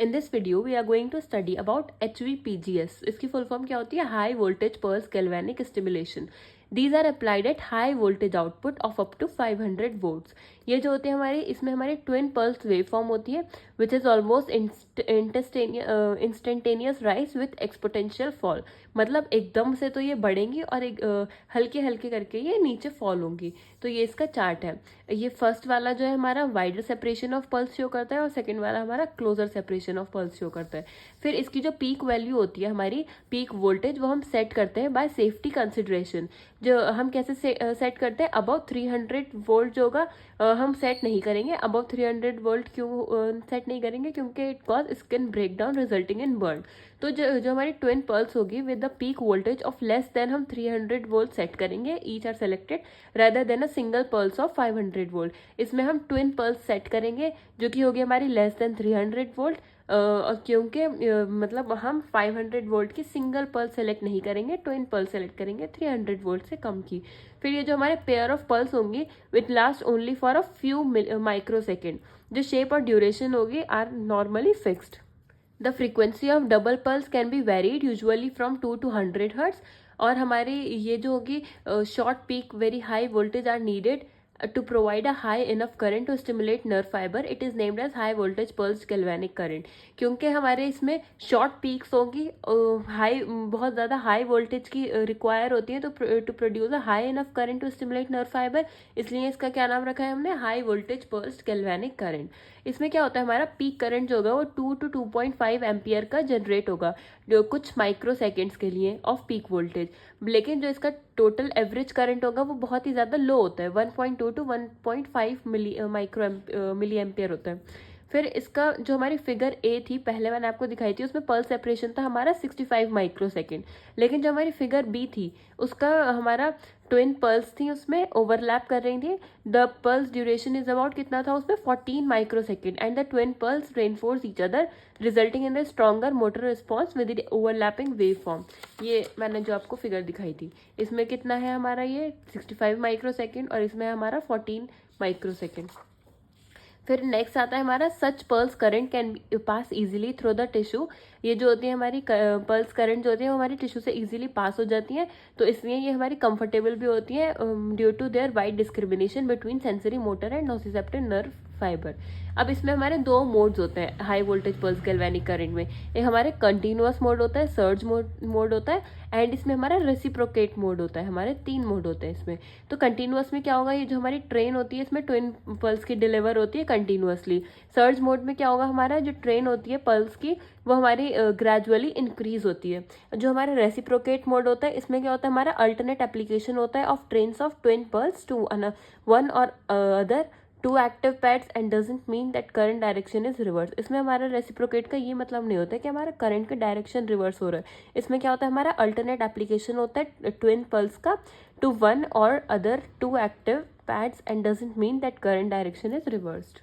In this video, we are going to study about HVPGS. इसकी full form क्या होती है? High Voltage Pulse Galvanic Stimulation. These are applied at high voltage output of up to 500 volts. ये जो होते हैं हमारे, इसमें हमारी ट्विन पल्स वेव फॉर्म होती है which is almost instantaneous rise with exponential fall. मतलब एकदम से तो ये बढ़ेंगी और एक हल्के हल्के करके ये नीचे फॉल होंगी. तो ये इसका चार्ट है. ये फर्स्ट वाला जो है हमारा wider separation of pulse show करता है और सेकंड वाला हमारा closer separation of pulse show करता है. फिर इसकी जो पीक वैल्यू होती है हमारी पीक वोल्टेज, वो हम सेट करते हैं बाय सेफ्टी कंसिडरेशन. जो हम कैसे सेट करते हैं, अबव 300 वोल्ट जो होगा हम सेट नहीं करेंगे. अबव 300 वोल्ट क्यों सेट नहीं करेंगे? क्योंकि it cause skin break down resulting in burn. तो जो हमारी ट्विन पल्स होगी with the peak voltage of less than हम 300 वोल्ट सेट करेंगे. Each are selected rather than a single pulse of 500 volt. इसमें हम ट्विन पल्स सेट करेंगे जो कि होगी हमारी लेस देन 300 वोल्ट. क्योंकि मतलब हम 500 वोल्ट की सिंगल पल्स सेलेक्ट नहीं करेंगे, ट्विन पल्स सेलेक्ट करेंगे 300 वोल्ट से कम की. फिर ये जो हमारे पेयर ऑफ पल्स होंगी with last only for a few microsecond. जो शेप और ड्यूरेशन होगी are normally fixed. The frequency of double pulse can be varied usually from 2 to 100 hertz. और हमारी ये जो होगी short peak very high voltage are needed to provide a high enough current to stimulate nerve fiber. It is named as high voltage pulsed galvanic current. क्योंकि हमारे इसमें short peaks होंगी, high बहुत ज़्यादा हाई वोल्टेज की require होती है तो to produce a high enough current to stimulate nerve fibre, इसलिए इसका क्या नाम रखा है हमने, high voltage pulsed galvanic current. इसमें क्या होता है, हमारा पीक करंट जो होगा वो 2 to 2.5 एम्पियर का जनरेट होगा जो कुछ माइक्रो सेकेंड्स के लिए ऑफ पीक वोल्टेज. लेकिन जो इसका टोटल एवरेज करंट होगा वो बहुत ही ज़्यादा लो होता है, 1.2 to 1.5 मिली एम्पियर होता है. फिर इसका जो हमारी फिगर ए थी पहले मैंने आपको दिखाई थी, उसमें पल्स सेपरेशन था हमारा 65 माइक्रो सेकेंड. लेकिन जो हमारी फिगर बी थी उसका हमारा ट्विन पल्स थी, उसमें ओवरलैप कर रही थी. The pulse duration is about कितना था उसमें 14 micro second and the twin pulse reinforce each other resulting in the stronger motor response with the overlapping wave form. ये मैंने जो आपको फिगर दिखाई थी, इसमें कितना है हमारा ये 65 माइक्रो सेकेंड और इसमें हमारा 14 माइक्रो सेकेंड. फिर नेक्स्ट आता है हमारा such pulse current can pass easily through the tissue. ये जो होती है हमारी पल्स करंट जो होती है वो हमारी टिश्यू से इजीली पास हो जाती हैं, तो इसलिए ये हमारी कंफर्टेबल भी होती है due to their wide discrimination between sensory motor and nociceptive nerve fiber. अब इसमें हमारे दो मोड्स होते हैं high voltage pulse galvanic current में. एक हमारे कंटिन्यूअस मोड होता है, सर्ज मोड होता है एंड इसमें हमारा रेसिप्रोकेट मोड होता है. हमारे 3 मोड होते हैं इसमें. तो कंटिन्यूअस में क्या होगा, ये जो हमारी ट्रेन होती है इसमें ट्विन पल्स की डिलीवर होती है कंटिन्यूअसली. सर्ज मोड में क्या होगा, हमारा जो ट्रेन होती है पल्स की वो हमारी ग्रेजुअली इंक्रीज होती है. जो हमारा रेसिप्रोकेट मोड होता है इसमें क्या होता है, हमारा अल्टरनेट एप्लीकेशन होता है of trains of twin pulse to one और other to active pads and doesn't mean that current direction is reverse. इसमें हमारा रेसिप्रोकेट का ये मतलब नहीं होता है कि हमारा करंट का डायरेक्शन रिवर्स हो रहा है. इसमें क्या होता है, हमारा अल्टरनेट एप्लीकेशन होता है ट्विन पल्स का टू वन और other to active pads and doesn't mean that current direction is reversed.